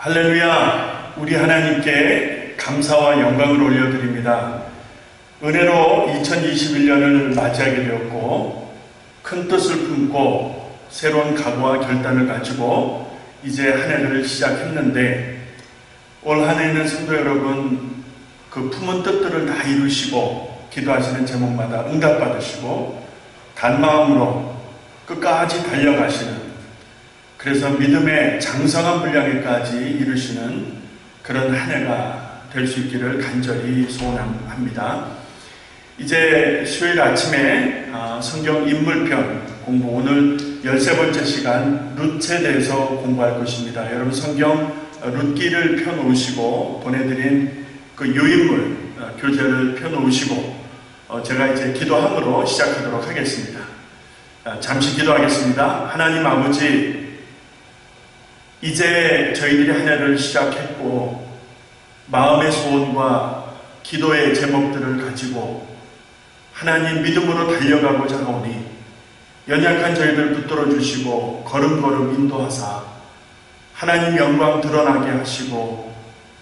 할렐루야! 우리 하나님께 감사와 영광을 올려드립니다. 은혜로 2021년을 맞이하게 되었고 큰 뜻을 품고 새로운 각오와 결단을 가지고 이제 한 해를 시작했는데 올 한 해는 성도 여러분 그 품은 뜻들을 다 이루시고 기도하시는 제목마다 응답받으시고 단마음으로 끝까지 달려가시는, 그래서 믿음의 장성한 분량에까지 이루시는 그런 한 해가 될 수 있기를 간절히 소원합니다. 이제 수요일 아침에 성경 인물편 공부, 오늘 13번째 시간 룻에 대해서 공부할 것입니다. 여러분 성경 룻기를 펴놓으시고 보내드린 그 유인물 교재를 펴놓으시고 제가 이제 기도함으로 시작하도록 하겠습니다. 잠시 기도하겠습니다. 하나님 아버지, 이제 저희들이 한 해를 시작했고 마음의 소원과 기도의 제목들을 가지고 하나님 믿음으로 달려가고자 하오니 연약한 저희들 붙들어 주시고 걸음걸음 인도하사 하나님 영광 드러나게 하시고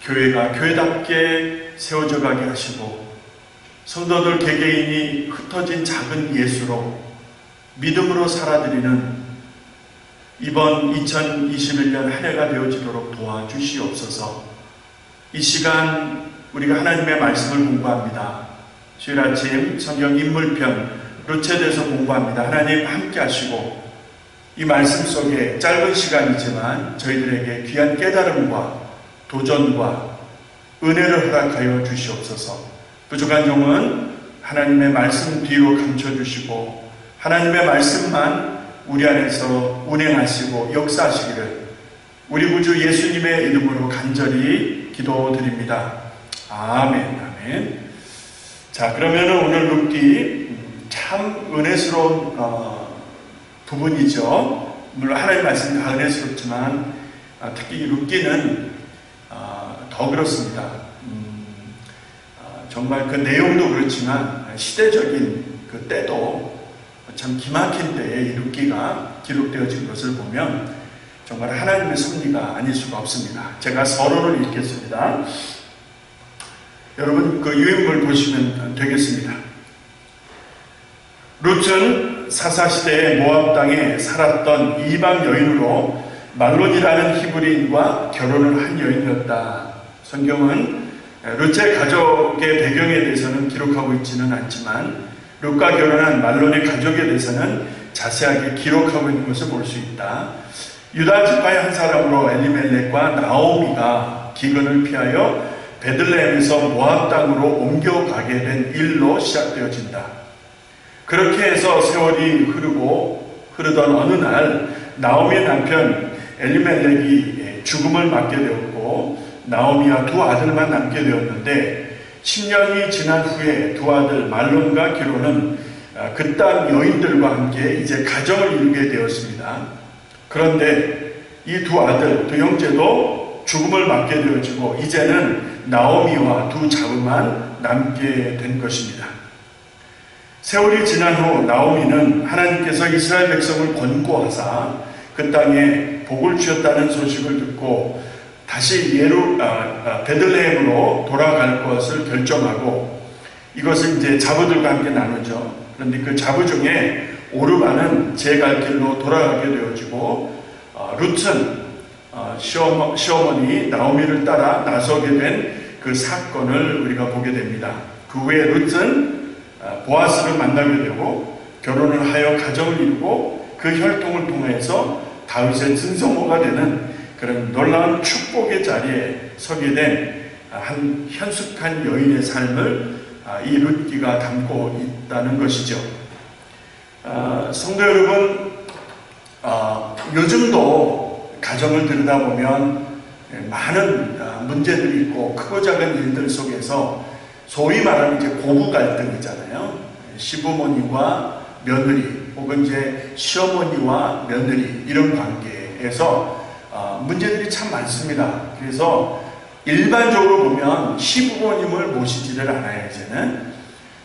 교회가 교회답게 세워져 가게 하시고 성도들 개개인이 흩어진 작은 예수로 믿음으로 살아드리는 이번 2021년 한 해가 되어지도록 도와주시옵소서. 이 시간 우리가 하나님의 말씀을 공부합니다. 수요일 아침 성경 인물편 룻에 대해서 공부합니다. 하나님 함께 하시고 이 말씀 속에 짧은 시간이지만 저희들에게 귀한 깨달음과 도전과 은혜를 허락하여 주시옵소서. 부족한 종은 하나님의 말씀 뒤로 감춰주시고 하나님의 말씀만 우리 안에서 운행하시고 역사하시기를 우리 구주 예수님의 이름으로 간절히 기도드립니다. 아멘. 아멘. 자, 그러면 오늘 룻기 참 은혜스러운 부분이죠. 물론 하나님 말씀이 다 은혜스럽지만 특히 룻기는 더 그렇습니다. 정말 그 내용도 그렇지만 시대적인 그 때도 참 기막힌 때에 이 룻기가 기록되어진 것을 보면 정말 하나님의 섭리가 아닐 수가 없습니다. 제가 서론을 읽겠습니다. 여러분 그 유인물 보시면 되겠습니다. 룻은 사사시대의 모압 땅에 살았던 이방 여인으로 말론이라는 히브리인과 결혼을 한 여인이었다. 성경은 룻의 가족의 배경에 대해서는 기록하고 있지는 않지만 룻과 결혼한 말론의 가족에 대해서는 자세하게 기록하고 있는 것을 볼 수 있다. 유다 지파의 한 사람으로 엘리멜렉과 나오미가 기근을 피하여 베들레헴에서 모압 땅으로 옮겨가게 된 일로 시작되어진다. 그렇게 해서 세월이 흐르던 어느 날 나오미의 남편 엘리멜렉이 죽음을 맞게 되었고 나오미와 두 아들만 남게 되었는데 10년이 지난 후에 두 아들 말론과 기로는 그 땅 여인들과 함께 이제 가정을 이루게 되었습니다. 그런데 이 두 아들, 두 형제도 죽음을 맞게 되어지고 이제는 나오미와 두 자부만 남게 된 것입니다. 세월이 지난 후 나오미는 하나님께서 이스라엘 백성을 권고하사 그 땅에 복을 주셨다는 소식을 듣고 다시 베들레헴으로 돌아갈 것을 결정하고 이것을 이제 자부들과 함께 나누죠. 그런데 그 자부 중에 오르바는 제 갈 길로 돌아가게 되어지고 룻은 시어머니 나오미를 따라 나서게 된 그 사건을 우리가 보게 됩니다. 그 후에 룻은 보아스를 만나게 되고 결혼을 하여 가정을 이루고 그 혈통을 통해서 다윗의 증손모가 되는 그런 놀라운 축복의 자리에 서게 된 한 현숙한 여인의 삶을 이 룻기가 담고 있다는 것이죠. 성도 여러분, 요즘도 가정을 들여다보면 많은 문제들이 있고 크고 작은 일들 속에서 소위 말하는 이제 고부 갈등이잖아요. 시부모님과 며느리 혹은 이제 시어머니와 며느리 이런 관계에서 문제들이 참 많습니다. 그래서 일반적으로 보면 시부모님을 모시지를 않아요. 이제는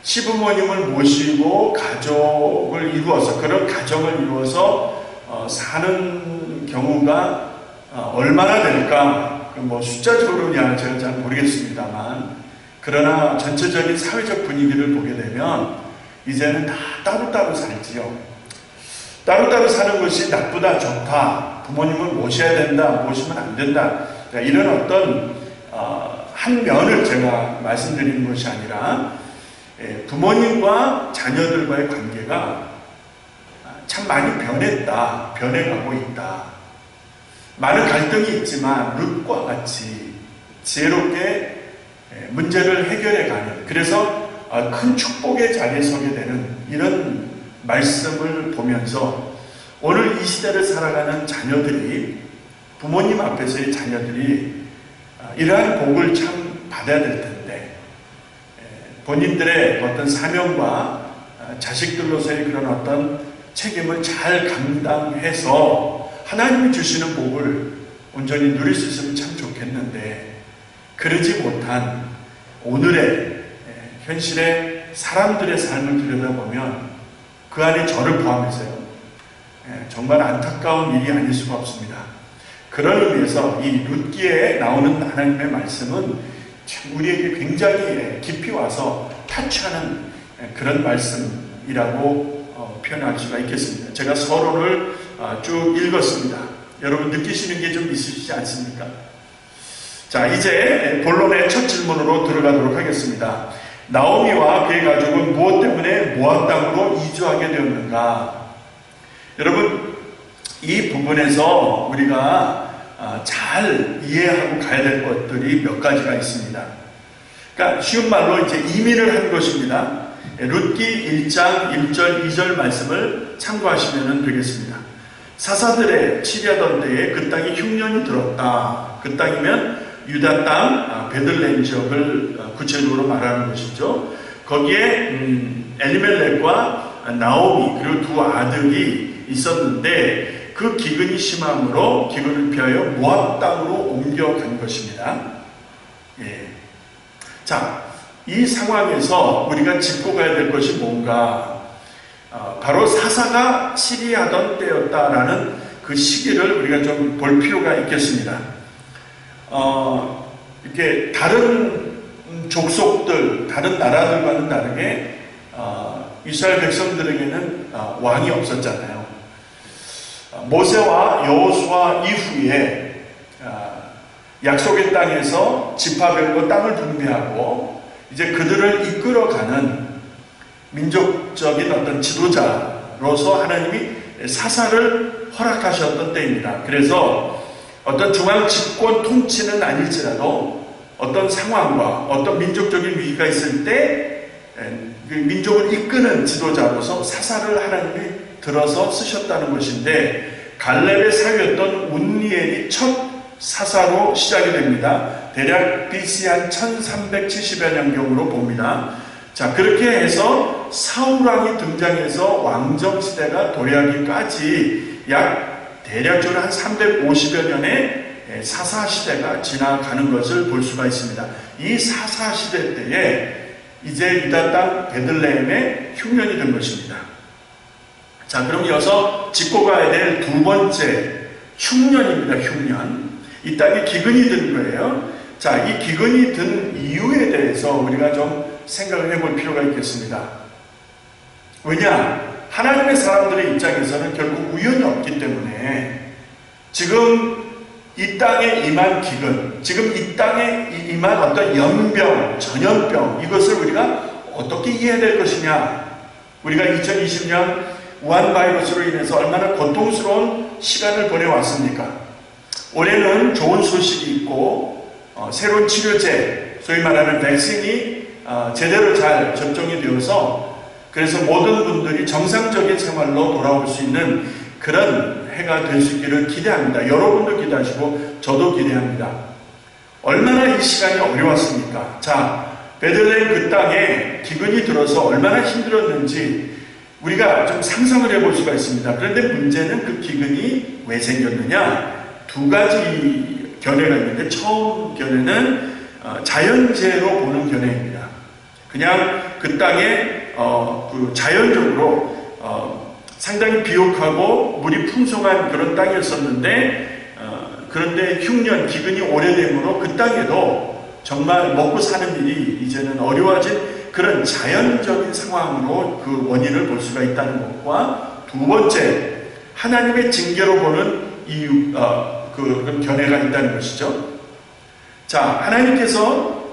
시부모님을 모시고 가족을 이루어서 그런 가정을 이루어서 사는 경우가 얼마나 될까 뭐 숫자적으로냐 제가 잘 모르겠습니다만, 그러나 전체적인 사회적 분위기를 보게 되면 이제는 다 따로따로 살지요. 따로따로 사는 것이 나쁘다, 좋다, 부모님을 모셔야 된다, 모시면 안 된다, 이런 어떤 한 면을 제가 말씀드리는 것이 아니라, 부모님과 자녀들과의 관계가 참 많이 변했다, 변해가고 있다. 많은 갈등이 있지만 룻과 같이 지혜롭게 문제를 해결해가는, 그래서 큰 축복의 자리에 서게 되는 이런 말씀을 보면서 오늘 이 시대를 살아가는 자녀들이, 부모님 앞에서의 자녀들이 이러한 복을 참 받아야 될 텐데, 본인들의 어떤 사명과 자식들로서의 그런 어떤 책임을 잘 감당해서 하나님이 주시는 복을 온전히 누릴 수 있으면 참 좋겠는데, 그러지 못한 오늘의 현실의 사람들의 삶을 들여다보면 그 안에 저를 포함해서요, 정말 안타까운 일이 아닐 수가 없습니다. 그런 의미에서 이 룻기에 나오는 하나님의 말씀은 우리에게 굉장히 깊이 와서 타치하는 그런 말씀이라고 표현할 수가 있겠습니다. 제가 서론을 쭉 읽었습니다. 여러분 느끼시는 게 좀 있으시지 않습니까? 자, 이제 본론의 첫 질문으로 들어가도록 하겠습니다. 나오미와 그의 가족은 무엇 때문에 모압 땅으로 이주하게 되었는가? 여러분, 이 부분에서 우리가 잘 이해하고 가야 될 것들이 몇 가지가 있습니다. 그러니까 쉬운 말로 이제 이민을 한 것입니다. 룻기 1장 1절 2절 말씀을 참고하시면 되겠습니다. 사사들의 치리하던 때에 그 땅에 흉년이 들었다. 그 땅이면 유다 땅 베들레헴 지역을 구체적으로 말하는 것이죠. 거기에 엘리멜렉과 나오미 그리고 두 아들이 있었는데, 그 기근이 심함으로 기근을 피하여 모압 땅으로 옮겨간 것입니다. 예. 자, 이 상황에서 우리가 짚고 가야 될 것이 뭔가, 바로 사사가 치리하던 때였다라는 그 시기를 우리가 좀 볼 필요가 있겠습니다. 이렇게 다른 족속들, 다른 나라들과는 다르게 이스라엘 백성들에게는 왕이 없었잖아요. 모세와 여호수아 이후에 약속의 땅에서 지파별로 땅을 분배하고 이제 그들을 이끌어가는 민족적인 어떤 지도자로서 하나님이 사사를 허락하셨던 때입니다. 그래서 어떤 중앙 집권 통치는 아닐지라도 어떤 상황과 어떤 민족적인 위기가 있을 때 그 민족을 이끄는 지도자로서 사사를 하나님이 들어서 쓰셨다는 것인데, 갈렙의 사위였던 운니엘이 첫 사사로 시작이 됩니다. 대략 BC 한 1370여 년경으로 봅니다. 자, 그렇게 해서 사울왕이 등장해서 왕정시대가 도래하기까지 약 대략적으로 한 350여 년의 사사시대가 지나가는 것을 볼 수가 있습니다. 이 사사시대 때에 이제 유다 땅 베들레헴에 흉년이 든 것입니다. 자, 그럼 이어서 짚고 가야 될 두 번째 흉년입니다. 흉년. 이 땅에 기근이 든 거예요. 자, 이 기근이 든 이유에 대해서 우리가 좀 생각을 해볼 필요가 있겠습니다. 왜냐? 하나님의 사람들의 입장에서는 결국 우연이 없기 때문에 지금 이 땅에 임한 기근, 지금 이 땅에 임한 어떤 연병, 전염병, 이것을 우리가 어떻게 이해해야 될 것이냐? 우리가 2020년 우한 바이러스로 인해서 얼마나 고통스러운 시간을 보내왔습니까? 올해는 좋은 소식이 있고 새로운 치료제, 소위 말하는 백신이 제대로 잘 접종이 되어서 그래서 모든 분들이 정상적인 생활로 돌아올 수 있는 그런 해가 될 수 있기를 기대합니다. 여러분도 기대하시고 저도 기대합니다. 얼마나 이 시간이 어려웠습니까? 자, 베들레헴 그 땅에 기근이 들어서 얼마나 힘들었는지 우리가 좀 상상을 해볼 수가 있습니다. 그런데 문제는 그 기근이 왜 생겼느냐? 두 가지 견해가 있는데, 처음 견해는 자연재해로 보는 견해입니다. 그냥 그 땅에 자연적으로 상당히 비옥하고 물이 풍성한 그런 땅이었었는데 그런데 흉년, 기근이 오래되므로 그 땅에도 정말 먹고 사는 일이 이제는 어려워진 그런 자연적인 상황으로 그 원인을 볼 수가 있다는 것과, 두 번째, 하나님의 징계로 보는 이유, 그런 견해가 있다는 것이죠. 자, 하나님께서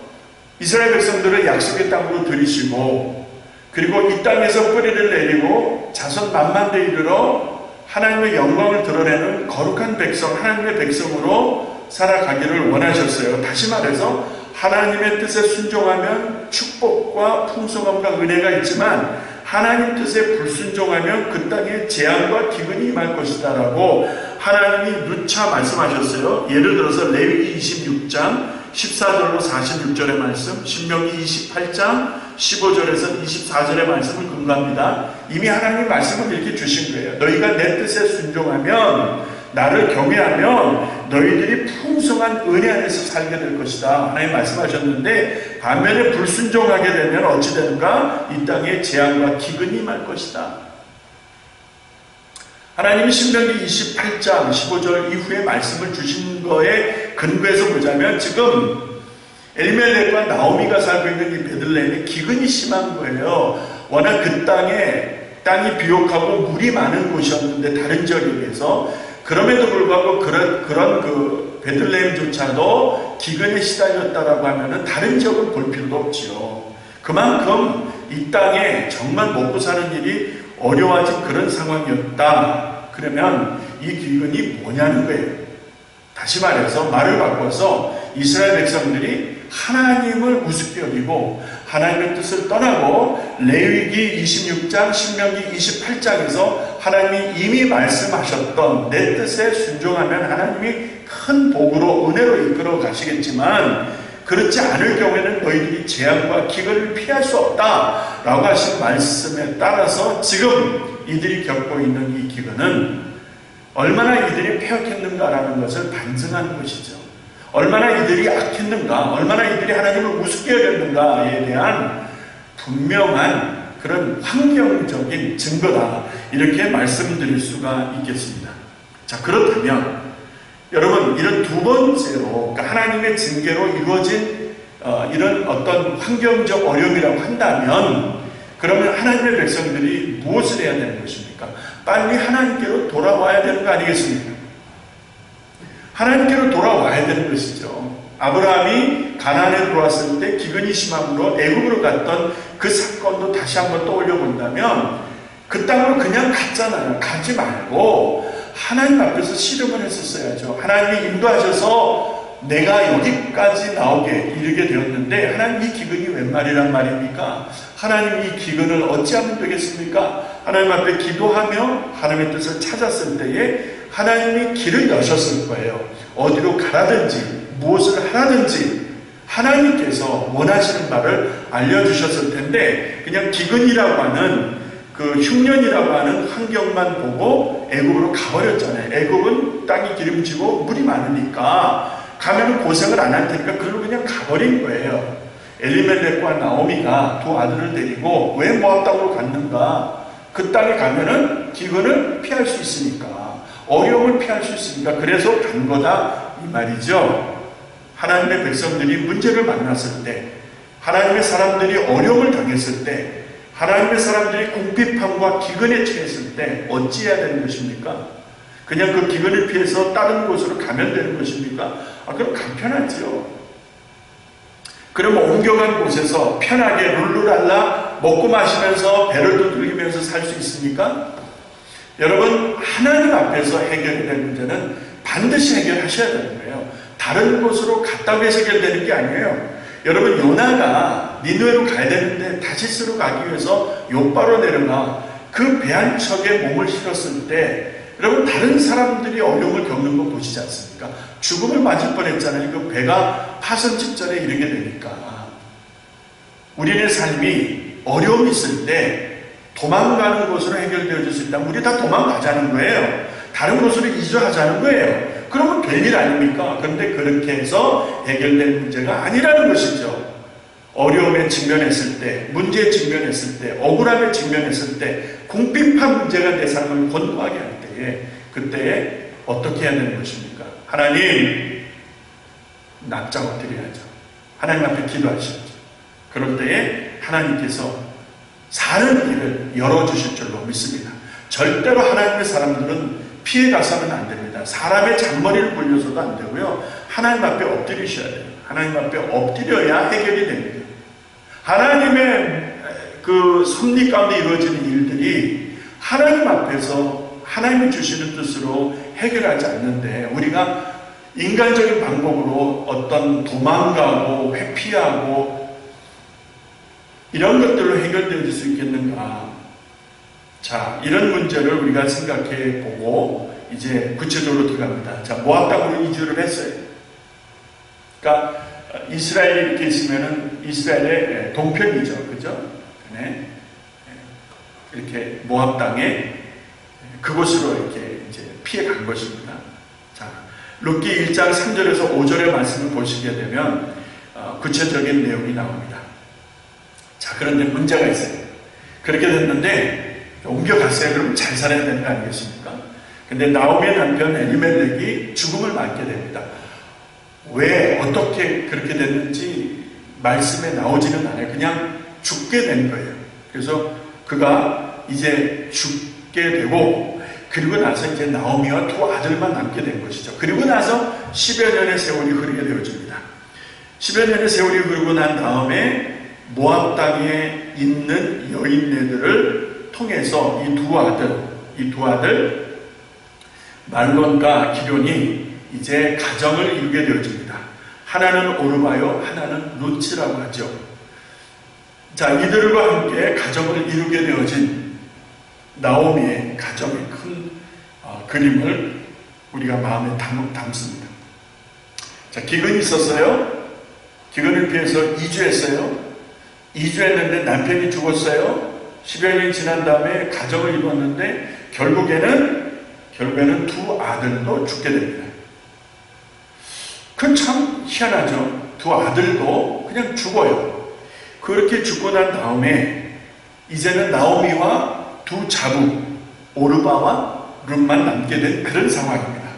이스라엘 백성들을 약속의 땅으로 들이시고, 그리고 이 땅에서 뿌리를 내리고 자손 만만대 이르러 하나님의 영광을 드러내는 거룩한 백성, 하나님의 백성으로 살아가기를 원하셨어요. 다시 말해서 하나님의 뜻에 순종하면 축복과 풍성함과 은혜가 있지만, 하나님 뜻에 불순종하면 그 땅에 재앙과 기근이 임할 것이다 라고 하나님이 누차 말씀하셨어요. 예를 들어서 레위기 26장 14절로 46절의 말씀, 신명기 28장 15절에서 24절의 말씀을 근거합니다. 이미 하나님이 말씀을 이렇게 주신 거예요. 너희가 내 뜻에 순종하면, 나를 경외하면 너희들이 풍성한 은혜 안에서 살게 될 것이다. 하나님 말씀하셨는데, 반면에 불순종하게 되면 어찌 되는가? 이 땅에 재앙과 기근이 임할 것이다. 하나님이 신명기 28장 15절 이후에 말씀을 주신 거에 근거해서 보자면, 지금 엘리멜렉과 나오미가 살고 있는 이 베들레헴에 기근이 심한 거예요. 워낙 그 땅이 비옥하고 물이 많은 곳이었는데 다른 지역에 비해서, 그럼에도 불구하고 그런 그 베들레헴조차도 기근에 시달렸다라고 하면은 다른 지역은 볼 필요도 없지요. 그만큼 이 땅에 정말 먹고 사는 일이 어려워진 그런 상황이었다. 그러면 이 기근이 뭐냐는 거예요. 다시 말해서, 말을 바꿔서 이스라엘 백성들이 하나님을 우습게 여기고 하나님의 뜻을 떠나고, 레위기 26장, 신명기 28장에서 하나님이 이미 말씀하셨던 내 뜻에 순종하면 하나님이 큰 복으로, 은혜로 이끌어 가시겠지만, 그렇지 않을 경우에는 너희들이 재앙과 기근을 피할 수 없다 라고 하신 말씀에 따라서 지금 이들이 겪고 있는 이 기근은 얼마나 이들이 패역했는가라는 것을 반증하는 것이죠. 얼마나 이들이 악했는가, 얼마나 이들이 하나님을 우습게 여겼는가에 대한 분명한 그런 환경적인 증거다, 이렇게 말씀드릴 수가 있겠습니다. 자, 그렇다면 여러분, 이런 두 번째로, 그러니까 하나님의 징계로 이루어진 이런 어떤 환경적 어려움이라고 한다면, 그러면 하나님의 백성들이 무엇을 해야 되는 것입니까? 빨리 하나님께로 돌아와야 되는 거 아니겠습니까? 하나님께로 돌아와야 되는 것이죠. 아브라함이 가나안에 들어왔을 때 기근이 심함으로 애굽으로 갔던 그 사건도 다시 한번 떠올려 본다면, 그 땅으로 그냥 갔잖아요. 가지 말고 하나님 앞에서 씨름을 했었어야죠. 하나님이 인도하셔서 내가 여기까지 나오게 이르게 되었는데, 하나님 이 기근이 웬 말이란 말입니까? 하나님 이 기근을 어찌하면 되겠습니까? 하나님 앞에 기도하며 하나님의 뜻을 찾았을 때에 하나님이 길을 여셨을 거예요. 어디로 가라든지 무엇을 하라든지 하나님께서 원하시는 바를 알려주셨을 텐데, 그냥 기근이라고 하는 그 흉년이라고 하는 환경만 보고 애굽으로 가버렸잖아요. 애굽은 땅이 기름지고 물이 많으니까 가면 고생을 안 할 테니까 그걸로 그냥 가버린 거예요. 엘리멜렉과 나오미가 두 아들을 데리고 왜 모압 땅으로 갔는가? 그 땅에 가면은 기근을 피할 수 있으니까, 어려움을 피할 수 있으니까 그래서 간 거다, 이 말이죠. 하나님의 백성들이 문제를 만났을 때, 하나님의 사람들이 어려움을 당했을 때, 하나님의 사람들이 궁핍함과 기근에 처했을 때 어찌해야 되는 것입니까? 그냥 그 기근을 피해서 다른 곳으로 가면 되는 것입니까? 그럼 간편하지요. 그럼 옮겨간 곳에서 편하게 룰루랄라 먹고 마시면서 배를 두들기면서 살 수 있습니까? 여러분, 하나님 앞에서 해결이 될 문제는 반드시 해결하셔야 되는 거예요. 다른 곳으로 갔다고 해서 해결되는 게 아니에요. 여러분, 요나가 니느웨로 가야 되는데 다시스로 가기 위해서 요바로 내려가 그 배 한 척에 몸을 실었을 때, 여러분, 다른 사람들이 어려움을 겪는 거 보시지 않습니까? 죽음을 맞을 뻔했잖아요. 그 배가 파선 직전에 이르게 되니까. 우리의 삶이 어려움이 있을 때 도망가는 곳으로 해결되어질 수 있다면 우리 다 도망가자는 거예요. 다른 곳으로 이주하자는 거예요. 그러면 될 일 아닙니까? 그런데 그렇게 해서 해결될 문제가 아니라는 것이죠. 어려움에 직면했을 때, 문제에 직면했을 때, 억울함에 직면했을 때, 궁핍한 문제가 내 삶을 곤고하게 할 때에, 그때에 어떻게 해야 되는 것입니까? 하나님, 납작 엎드려야죠. 하나님 앞에 기도하시죠. 그럴 때에 하나님께서 사는 길을 열어주실 줄로 믿습니다. 절대로 하나님의 사람들은 피해가서는 안 됩니다. 사람의 잔머리를 굴려서도 안 되고요. 하나님 앞에 엎드리셔야 돼요. 하나님 앞에 엎드려야 해결이 됩니다. 하나님의 그 섭리 가운데 이루어지는 일들이 하나님 앞에서 하나님이 주시는 뜻으로 해결하지 않는데 우리가 인간적인 방법으로 어떤 도망가고 회피하고 이런 것들로 해결될 수 있겠는가? 자, 이런 문제를 우리가 생각해 보고 이제 구체적으로 들어갑니다. 자, 모압 땅으로 이주를 했어요. 그러니까 이스라엘이 이렇게 있으면은 이스라엘의 동편이죠, 그죠? 네. 이렇게 모압 땅에 그곳으로 이렇게 이제 피해 간 것입니다. 자, 룻기 1장 3절에서 5절의 말씀을 보시게 되면 구체적인 내용이 나옵니다. 자, 그런데 문제가 있어요. 그렇게 됐는데 옮겨갔어요. 그러면 잘 살아야 되는 거 아니겠습니까? 근데 나오미의 남편 엘리멜렉이 죽음을 맞게 됩니다. 왜 어떻게 그렇게 됐는지 말씀에 나오지는 않아요. 그냥 죽게 된 거예요. 그래서 그가 이제 죽게 되고 그리고 나서 이제 나오미와 두 아들만 남게 된 것이죠. 그리고 나서 10여 년의 세월이 흐르게 되어집니다. 10여 년의 세월이 흐르고 난 다음에 모압 땅에 있는 여인네들을 통해서 이 두 아들 말론과 기럐이 이제 가정을 이루게 되어집니다. 하나는 오르바요, 하나는 룻이라고 하죠. 자, 이들과 함께 가정을 이루게 되어진 나오미의 가정의 큰 그림을 우리가 마음에 담습니다. 자, 기근이 있었어요. 기근을 피해서 이주했어요. 이주했는데 남편이 죽었어요. 10여 년이 지난 다음에 가정을 이뤘는데 결국에는 두 아들도 죽게 됩니다. 그건 참 희한하죠. 두 아들도 그냥 죽어요. 그렇게 죽고 난 다음에 이제는 나오미와 두 자부 오르바와 룻만 남게 된 그런 상황입니다.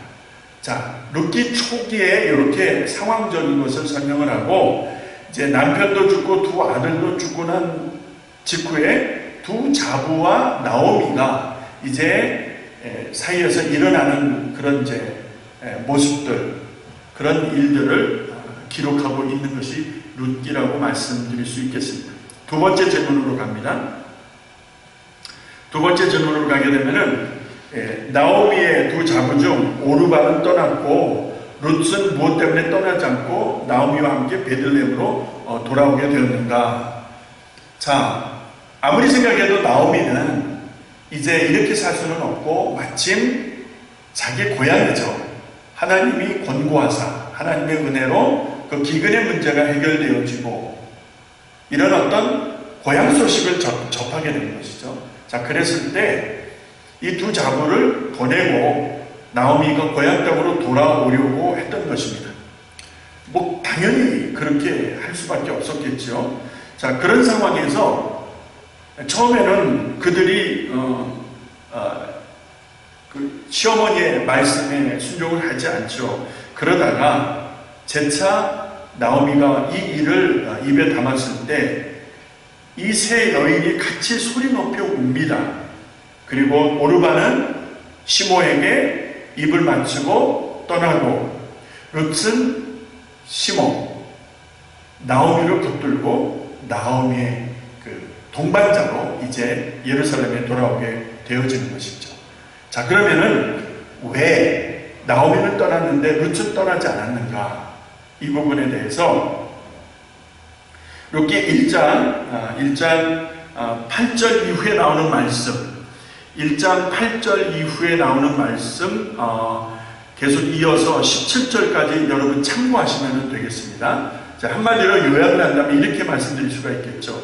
자, 룻기 초기에 이렇게 상황적인 것을 설명을 하고 이제 남편도 죽고 두 아들도 죽고 난 직후에 두 자부와 나오미가 이제 사이에서 일어나는 그런 이제 모습들, 그런 일들을 기록하고 있는 것이 룻기라고 말씀드릴 수 있겠습니다. 두 번째 질문으로 갑니다. 두 번째 질문으로 가게 되면은 나오미의 두 자부 중 오르바는 떠났고 룻은 무엇 때문에 떠나지 않고 나오미와 함께 베들레헴으로 돌아오게 되었는가? 자, 아무리 생각해도 나오미는 이제 이렇게 살 수는 없고 마침 자기 고향이죠. 하나님이 권고하사 하나님의 은혜로 그 기근의 문제가 해결되어지고 이런 어떤 고향 소식을 접하게 된 것이죠. 자, 그랬을 때 이 두 자부를 보내고 나오미가 고향 땅으로 돌아오려고 했던 것입니다. 뭐 당연히 그렇게 할 수밖에 없었겠죠. 자, 그런 상황에서 처음에는 그들이 그 시어머니의 말씀에 순종을 하지 않죠. 그러다가 재차 나오미가 이 일을 입에 담았을 때 이 세 여인이 같이 소리 높여 웁니다. 그리고 오르바는 시모에게 입을 맞추고 떠나고 룻은 시모 나오미를 붙들고 나오미의 그 동반자로 이제 예루살렘에 돌아오게 되어지는 것이죠. 자, 그러면은 왜 나오미는 떠났는데 룻은 떠나지 않았는가? 이 부분에 대해서 룻기 1장 8절 이후에 나오는 말씀, 1장 8절 이후에 나오는 말씀 계속 이어서 17절까지 여러분 참고하시면 되겠습니다. 자, 한마디로 요약을 한다면 이렇게 말씀드릴 수가 있겠죠.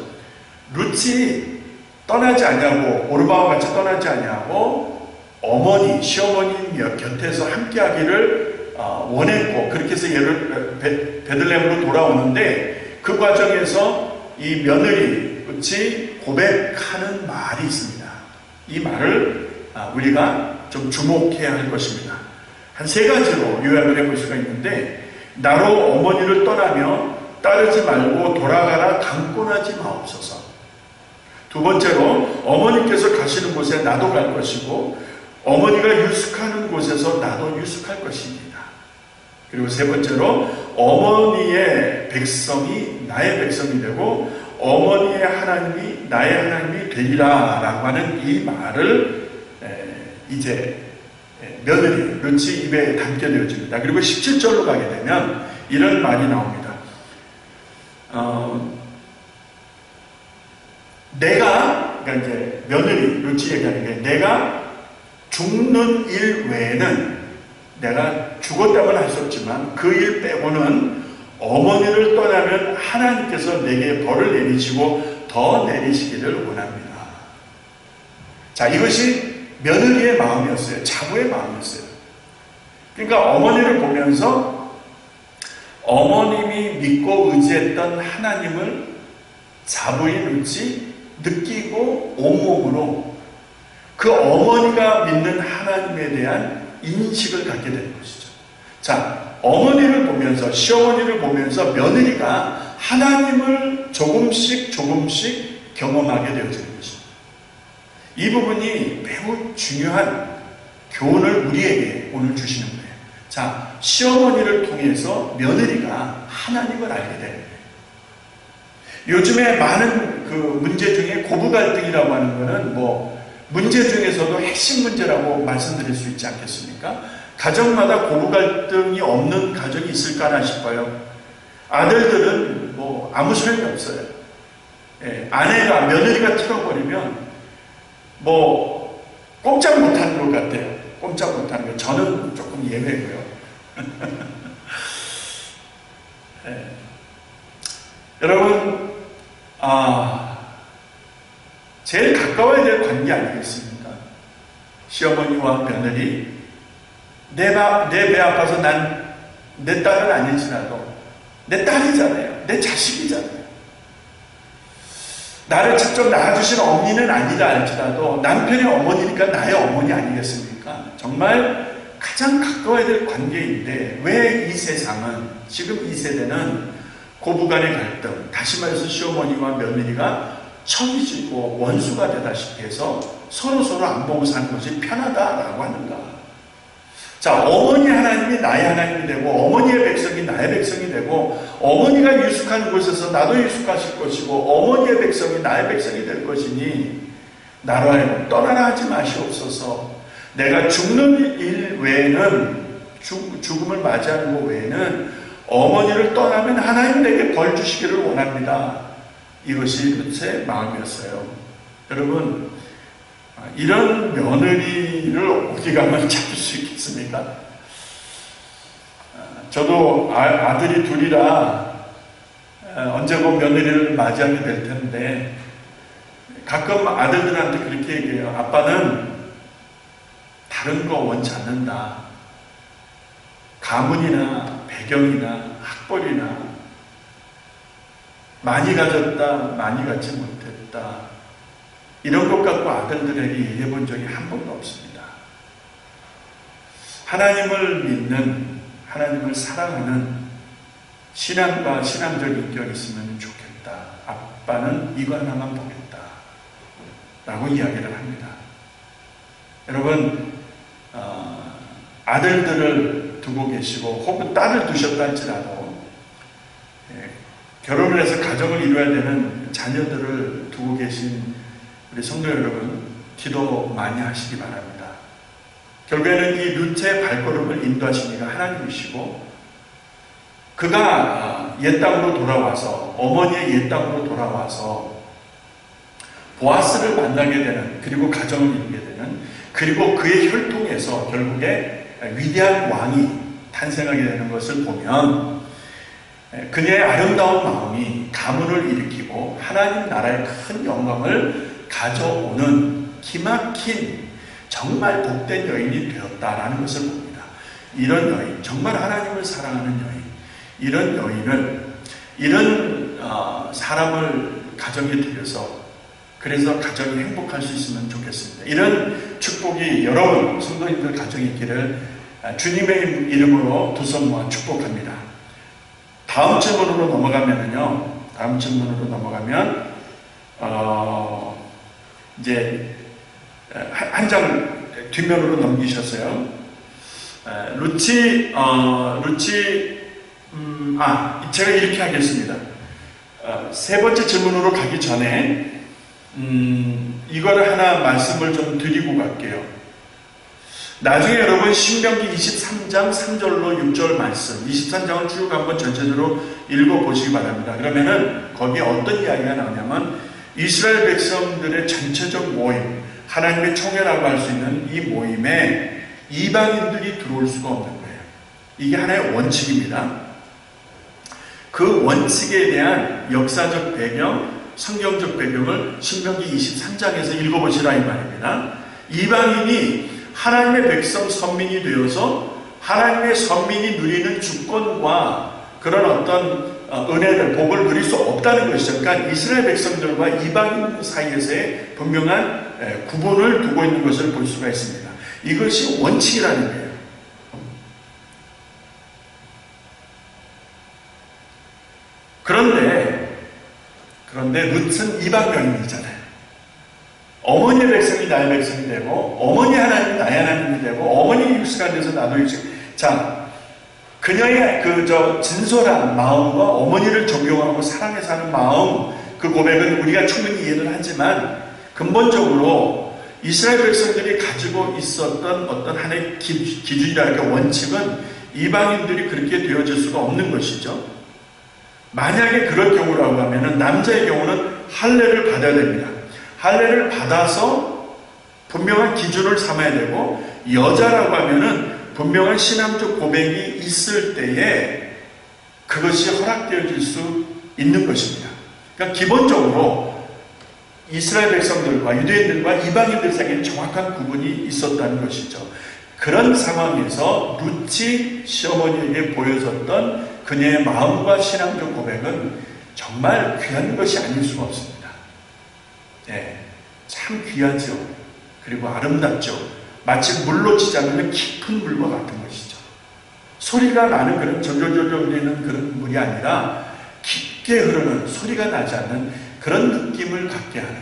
룻이 떠나지 않냐고, 오르바와 같이 떠나지 않냐고 어머니, 시어머니 곁에서 함께하기를 원했고 그렇게 해서 베들레헴으로 돌아오는데 그 과정에서 이 며느리 룻이 고백하는 말이 있습니다. 이 말을 우리가 좀 주목해야 할 것입니다. 한 세 가지로 요약을 해볼 수가 있는데, 나로 어머니를 떠나며 따르지 말고 돌아가라 강권하지 마옵소서. 두 번째로, 어머니께서 가시는 곳에 나도 갈 것이고 어머니가 유숙하는 곳에서 나도 유숙할 것입니다. 그리고 세 번째로, 어머니의 백성이 나의 백성이 되고 어머니의 하나님이 나의 하나님이 되리라 라고 하는 이 말을 이제 며느리 룻이 입에 담게 되어집니다. 그리고 17절로 가게 되면 이런 말이 나옵니다. 내가, 그러니까 이제 며느리 룻이 얘기하는 게, 내가 죽는 일 외에는, 내가 죽었다고는 할 수 없지만 그 일 빼고는 어머니를 떠나면 하나님께서 내게 벌을 내리시고 더 내리시기를 원합니다. 자, 이것이 며느리의 마음이었어요. 자부의 마음이었어요. 그러니까 어머니를 보면서 어머님이 믿고 의지했던 하나님을 자부의 룻이 느끼고 온몸으로 그 어머니가 믿는 하나님에 대한 인식을 갖게 되는 것이죠. 자, 어머니를 보면서, 시어머니를 보면서 며느리가 하나님을 조금씩 경험하게 되어지는 것입니다. 이 부분이 매우 중요한 교훈을 우리에게 오늘 주시는 거예요. 자, 시어머니를 통해서 며느리가 하나님을 알게 되는 거예요. 요즘에 많은 그 문제 중에 고부 갈등이라고 하는 것은 문제 중에서도 핵심 문제라고 말씀드릴 수 있지 않겠습니까? 가정마다 고부 갈등이 없는 가정이 있을까나 싶어요. 아들들은 아무 소용이 없어요. 아내가, 며느리가 틀어버리면 꼼짝 못하는 것 같아요. 꼼짝 못하는 것. 저는 조금 예외고요. 여러분, 제일 가까워야 될 관계 아니겠습니까? 시어머니와 며느리. 내 배 아파서 난 내 딸은 아니지라도 내 딸이잖아요. 내 자식이잖아요. 나를 직접 낳아주신 어머니는 아니다 할지라도 남편의 어머니니까 나의 어머니 아니겠습니까? 정말 가장 가까워야 될 관계인데, 왜 이 세상은, 지금 이 세대는 고부간의 갈등, 다시 말해서 시어머니와 며느리가 청이 지고 원수가 되다시피 해서 서로 안 보고 사는 것이 편하다라고 하는가? 자, 어머니 하나님이 나의 하나님이 되고 어머니의 백성이 나의 백성이 되고 어머니가 유숙하는 곳에서 나도 유숙하실 것이고 어머니의 백성이 나의 백성이 될 것이니 나로 하여금 떠나라 하지 마시옵소서. 내가 죽는 일 외에는, 죽음을 맞이하는 것 외에는 어머니를 떠나면 하나님 내게 벌 주시기를 원합니다. 이것이 룻의 마음이었어요. 여러분, 이런 며느리를 어디 가면 찾을 수 있겠습니까? 저도 아들이 둘이라 언제고 며느리를 맞이하게 될 텐데, 가끔 아들들한테 그렇게 얘기해요. 아빠는 다른 거 원치 않는다. 가문이나 배경이나 학벌이나 많이 가졌다, 많이 갖지 못했다, 이런 것 갖고 아들들에게 얘기해 본 적이 한 번도 없습니다. 하나님을 믿는, 하나님을 사랑하는 신앙과 신앙적 인격이 있으면 좋겠다. 아빠는 이거 하나만 보겠다 라고 이야기를 합니다. 여러분, 아들들을 두고 계시고 혹은 딸을 두셨다 할지라도 결혼을 해서 가정을 이루어야 되는 자녀들을 두고 계신 우리 성도 여러분, 기도 많이 하시기 바랍니다. 결국에는 이 룻의 발걸음을 인도하신 이가 하나님이시고, 그가 옛 땅으로 돌아와서, 어머니의 옛 땅으로 돌아와서 보아스를 만나게 되는, 그리고 가정을 이루게 되는, 그리고 그의 혈통에서 결국에 위대한 왕이 탄생하게 되는 것을 보면 그녀의 아름다운 마음이 가문을 일으키고 하나님 나라의 큰 영광을 가져오는 기막힌 정말 복된 여인이 되었다라는 것을 봅니다. 이런 여인, 정말 하나님을 사랑하는 여인, 이런 여인을, 이런 사람을 가정에 들여서, 그래서 가정이 행복할 수 있으면 좋겠습니다. 이런 축복이 여러분 성도님들 가정에 있기를 주님의 이름으로 두 손 모아 축복합니다. 다음 질문으로 넘어가면 이제 한 장 뒷면으로 넘기셨어요. 제가 이렇게 하겠습니다. 세 번째 질문으로 가기 전에 이거를 하나 말씀을 좀 드리고 갈게요. 나중에 여러분 신명기 23장 3절로 6절 말씀, 23장을 쭉 한번 전체적으로 읽어보시기 바랍니다. 그러면은 거기에 어떤 이야기가 나오냐면 이스라엘 백성들의 전체적 모임, 하나님의 총회라고 할 수 있는 이 모임에 이방인들이 들어올 수가 없는 거예요. 이게 하나의 원칙입니다. 그 원칙에 대한 역사적 배경, 성경적 배경을 신명기 23장에서 읽어보시라 이 말입니다. 이방인이 하나님의 백성 선민이 되어서 하나님의 선민이 누리는 주권과 그런 어떤 은혜를, 복을 누릴 수 없다는 것이죠. 그러니까 이스라엘 백성들과 이방인 사이에서의 분명한 구분을 두고 있는 것을 볼 수가 있습니다. 이것이 원칙이라는 거예요. 그런데 룻은 이방 여인이잖아요. 어머니의 백성이 나의 백성이 되고, 어머니 하나님이 나의 하나님이 되고, 어머니 육수가 돼서 나도 육수. 자, 그녀의 진솔한 마음과 어머니를 존경하고 사랑해 사는 마음, 그 고백은 우리가 충분히 이해를 하지만 근본적으로 이스라엘 백성들이 가지고 있었던 어떤 하나의 기준이랄까 원칙은 이방인들이 그렇게 되어질 수가 없는 것이죠. 만약에 그럴 경우라고 하면은 남자의 경우는 할례를 받아야 됩니다. 할례를 받아서 분명한 기준을 삼아야 되고, 여자라고 하면은 분명한 신앙적 고백이 있을 때에 그것이 허락되어질 수 있는 것입니다. 그러니까 기본적으로 이스라엘 백성들과 유대인들과 이방인들 사이에 정확한 구분이 있었다는 것이죠. 그런 상황에서 룻이 시어머니에게 보여줬던 그녀의 마음과 신앙적 고백은 정말 귀한 것이 아닐 수가 없습니다. 네, 참 귀하죠. 그리고 아름답죠. 마치 물로 치지 않으면 깊은 물과 같은 것이죠. 소리가 나는 그런 절절절절 흐르는 그런 물이 아니라 깊게 흐르는, 소리가 나지 않는 그런 느낌을 갖게 하는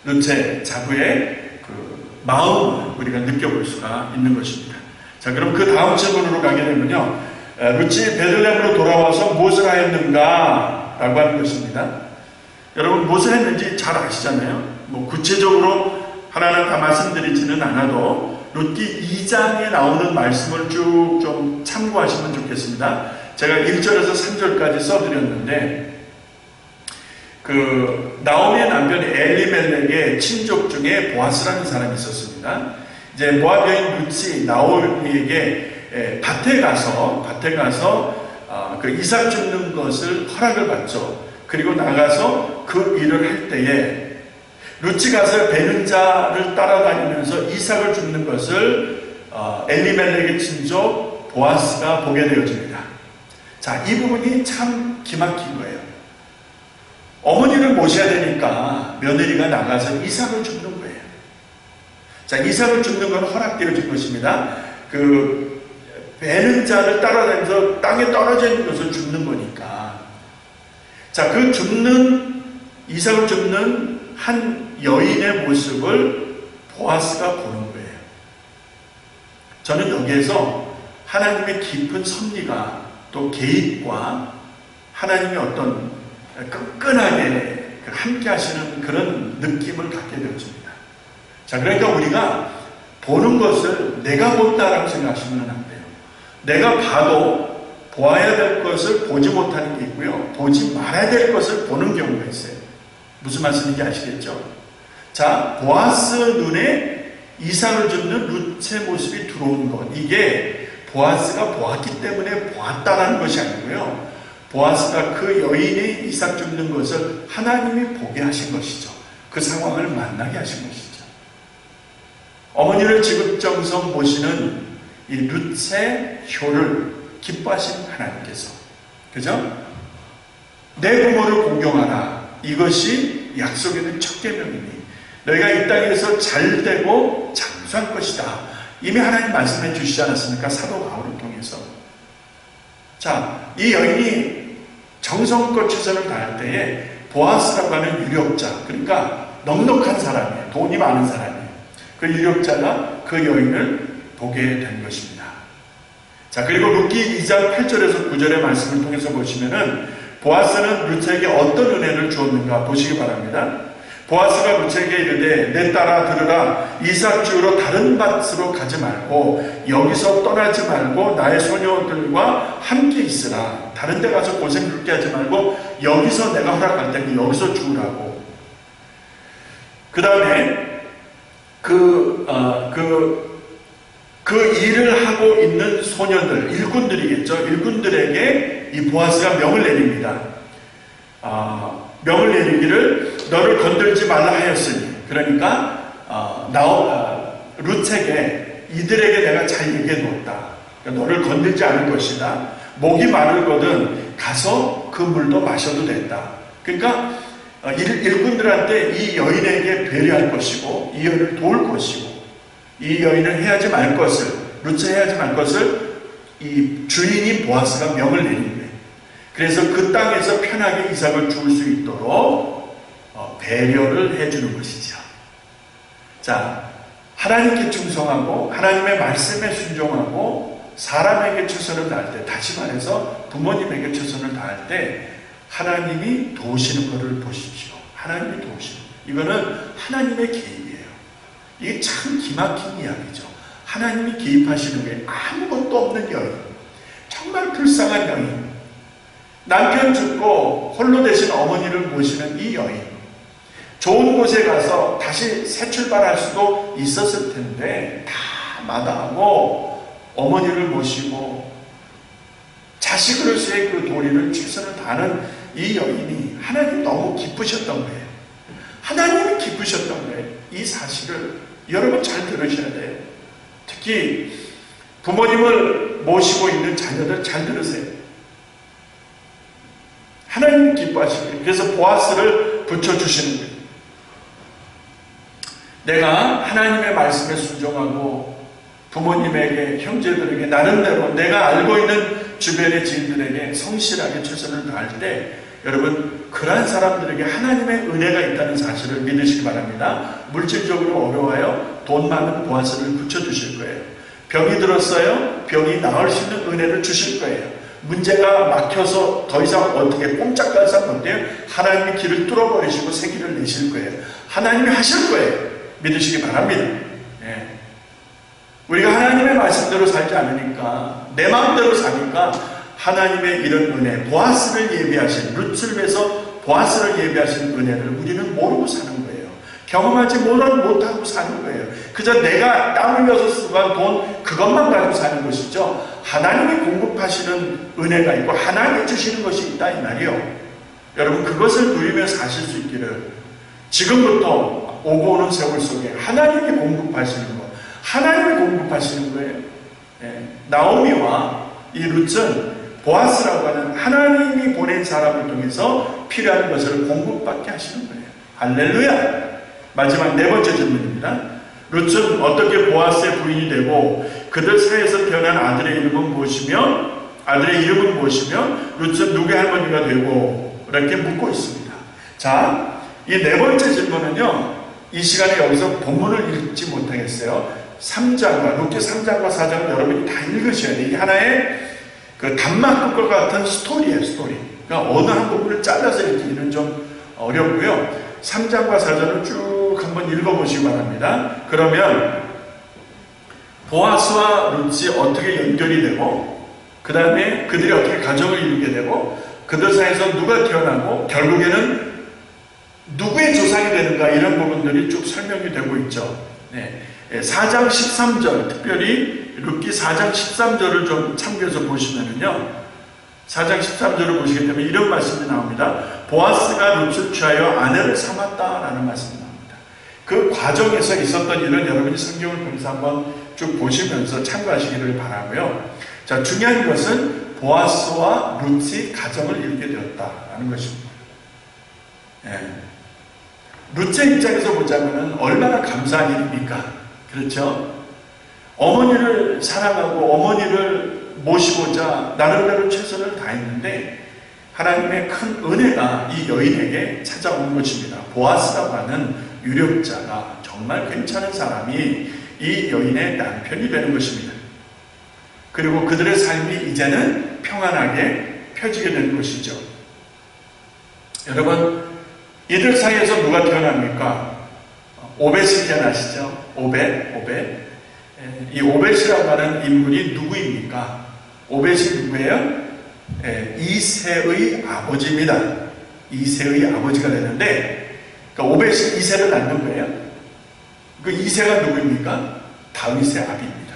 룻의 자부의 그 마음을 우리가 느껴볼 수가 있는 것입니다. 자, 그럼 그 다음 질문으로 가게 되면요, 룻이 베들레헴으로 돌아와서 무엇을 하였는가 라고 하는 것입니다. 여러분 무엇을 했는지 잘 아시잖아요. 뭐 구체적으로 하나는 다 말씀드리지는 않아도 룻기 2장에 나오는 말씀을 쭉 좀 참고하시면 좋겠습니다. 제가 1절에서 3절까지 써드렸는데, 그 나오미의 남편 엘리멜렉의 친족 중에 보아스라는 사람이 있었습니다. 이제 모압 여인 룻이 나오미에게 밭에 가서 그 이삭 줍는 것을 허락을 받죠. 그리고 나가서 그 일을 할 때에 룻이 가서 베는 자를 따라다니면서 이삭을 줍는 것을 엘리멜렉의 친족 보아스가 보게 되어집니다. 자, 이 부분이 참 기막힌 거예요. 어머니를 모셔야 되니까 며느리가 나가서 이삭을 줍는 거예요. 자, 이삭을 줍는 건 허락되어진 것입니다. 그 베는 자를 따라다니면서 땅에 떨어져 있는 것을 줍는 거니까. 자, 그 이삭을 줍는 한 여인의 모습을 보아스가 보는 거예요. 저는 여기에서 하나님의 깊은 섭리가, 또 개입과 하나님의 어떤 끈끈하게 함께 하시는 그런 느낌을 갖게 되어집니다. 자, 그러니까 우리가 보는 것을 내가 본다라고 생각하시면 안 돼요. 내가 봐도 보아야 될 것을 보지 못하는 게 있고요, 보지 말아야 될 것을 보는 경우가 있어요. 무슨 말씀인지 아시겠죠? 자, 보아스 눈에 이삭을 줍는 룻의 모습이 들어오는 것, 이게 보아스가 보았기 때문에 보았다라는 것이 아니고요, 보아스가 그 여인이 이삭 줍는 것을 하나님이 보게 하신 것이죠. 그 상황을 만나게 하신 것이죠. 어머니를 지극정성 모시는 이 룻의 효를 기뻐하신 하나님께서, 그죠? 내 부모를 공경하라, 이것이 약속에 있는 첫 계명이니 너희가 이 땅에서 잘되고 장수할 것이다, 이미 하나님 말씀해 주시지 않았습니까? 사도 바울을 통해서. 자, 이 여인이 정성껏 최선을 다할 때에 보아스라고 하는 유력자, 그러니까 넉넉한 사람이에요. 돈이 많은 사람이에요. 그 유력자가 그 여인을 보게 된 것입니다. 자, 그리고 룻기 2장 8절에서 9절의 말씀을 통해서 보시면은 보아스는 룻에게 어떤 은혜를 주었는가 보시기 바랍니다. 보아스가 룻에게 이르되 내 딸아 들으라, 이삭 주우러 다른 밭으로 가지 말고 여기서 떠나지 말고 나의 소녀들과 함께 있으라. 다른 데 가서 고생 그렇게 하지 말고 여기서 내가 허락할 테니 여기서 주우라고. 그 다음에 그 일을 하고 있는 소녀들, 일꾼들이겠죠. 일꾼들에게 이 보아스가 명을 내립니다. 명을 내리기를 너를 건들지 말라 하였으니, 그러니까 룻에게 이들에게 내가 잘 얘기해 놓았다. 그러니까 너를 건들지 않을 것이다. 목이 마르거든 가서 그 물도 마셔도 된다. 그러니까 일꾼들한테 이 여인에게 배려할 것이고 이 여인을 도울 것이고 이 여인을 해야지 말 것을, 룻에 해야지 말 것을 이 주인인 보아스가 명을 내립니다. 그래서 그 땅에서 편하게 이삭을 죽을 수 있도록 배려를 해주는 것이죠. 자, 하나님께 충성하고 하나님의 말씀에 순종하고 사람에게 최선을 다할 때, 다시 말해서 부모님에게 최선을 다할 때 하나님이 도우시는 것을 보십시오. 하나님이 도우시는, 이거는 하나님의 개입이에요. 이게 참 기막힌 이야기죠. 하나님이 개입하시는 게 아무것도 없는 여인, 정말 불쌍한 여인, 남편 죽고 홀로 되신 어머니를 모시는 이 여인, 좋은 곳에 가서 다시 새 출발할 수도 있었을 텐데 다 마다하고 어머니를 모시고 자식으로서의 그 도리를 최선을 다하는 이 여인이 하나님 너무 기쁘셨던 거예요. 하나님이 기쁘셨던 거예요. 이 사실을 여러분 잘 들으셔야 돼요. 특히 부모님을 모시고 있는 자녀들 잘 들으세요. 하나님 기뻐하시고, 그래서 보아스를 붙여주시는 거예요. 내가 하나님의 말씀에 순종하고 부모님에게, 형제들에게, 나름대로 내가 알고 있는 주변의 지인들에게 성실하게 최선을 다할 때 여러분 그러한 사람들에게 하나님의 은혜가 있다는 사실을 믿으시기 바랍니다. 물질적으로 어려워요. 돈 많은 보아스를 붙여주실 거예요. 병이 들었어요. 병이 나을 수 있는 은혜를 주실 거예요. 문제가 막혀서 더 이상 어떻게 꼼짝달싹 못해요. 하나님이 길을 뚫어버리시고 새 길을 내실 거예요. 하나님이 하실 거예요. 믿으시기 바랍니다. 예. 우리가 하나님의 말씀대로 살지 않으니까, 내 마음대로 사니까 하나님의 이런 은혜, 보아스를 예비하신, 룻을 위해서 보아스를 예비하신 은혜를 우리는 모르고 사는 거예요. 경험하지 못하고 사는 거예요. 그저 내가 땀 흘려서 쓰고 돈 그것만 가지고 사는 것이죠. 하나님이 공급하시는 은혜가 있고 하나님이 주시는 것이 있다 이 말이요. 여러분 그것을 누리며 사실 수 있기를 지금부터 오고 오는 세월 속에 하나님이 공급하시는 것, 하나님이 공급하시는 거예요. 예. 나오미와 이 룻은 보아스라고 하는 하나님이 보낸 사람을 통해서 필요한 것을 공급받게 하시는 거예요. 할렐루야. 마지막 네 번째 질문입니다. 룻은 어떻게 보아스의 부인이 되고 그들 사이에서 태어난 아들의 이름은 무엇이며 룻은 누구의 할머니가 되고 이렇게 묻고 있습니다. 자, 이 네 번째 질문은요, 이 시간에 여기서 본문을 읽지 못하겠어요. 3장과 룻기 3장과 4장을 여러분이 다 읽으셔야 돼요. 이게 하나의 그 단막극과 같은 스토리예요. 스토리. 그러니까 어느 한 부분을 잘라서 읽기는 좀 어렵고요. 3장과 4장을 쭉 한번 읽어보시기 바랍니다. 그러면 보아스와 룻이 어떻게 연결이 되고 그 다음에 그들이 어떻게 가정을 이루게 되고 그들 사이에서 누가 태어나고 결국에는 누구의 조상이 되는가, 이런 부분들이 쭉 설명이 되고 있죠. 네. 4장 13절, 특별히 룻기 4장 13절을 좀 참고해서 보시면은요, 4장 13절을 보시게 되면 이런 말씀이 나옵니다. 보아스가 룻을 취하여 아내를 삼았다라는 말씀이 나옵니다. 그 과정에서 있었던 일은 여러분이 성경을 통해서 한번 쭉 보시면서 참고하시기를 바라고요. 자, 중요한 것은 보아스와 룻이 가정을 이루게 되었다라는 것입니다. 예. 룻의 입장에서 보자면 얼마나 감사한 일입니까? 그렇죠? 어머니를 사랑하고 어머니를 모시고자 나름대로 최선을 다했는데 하나님의 큰 은혜가 이 여인에게 찾아온 것입니다. 보아스라고 하는 유력자가 정말 괜찮은 사람이 이 여인의 남편이 되는 것입니다. 그리고 그들의 삶이 이제는 평안하게 펴지게 되는 것이죠. 여러분, 이들 사이에서 누가 태어납니까? 오벳이 태어나시죠. 오벳. 이 오벳이라고 하는 인물이 누구입니까? 오벳이 누구예요? 이새의 아버지입니다. 이새의 아버지가 되는데, 그러니까 오벳이 이새를 낳는 거예요. 그 이새가 누구입니까? 다윗의 아비입니다.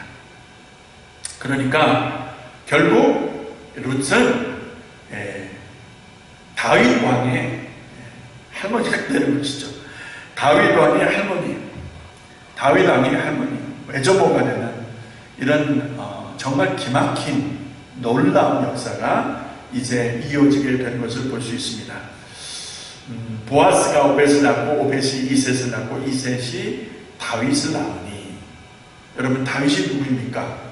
그러니까 결국 룻은 다윗 왕의 할머니가 되는 것이죠. 다윗 왕의 할머니, 다윗 왕의 할머니, 외조모가 되는 이런 정말 기막힌 놀라운 역사가 이제 이어지게 된 것을 볼 수 있습니다. 보아스가 오벳을 낳고 오벳이 이셋을 낳고 이셋이 다윗을 낳으니, 여러분 다윗이 누구입니까?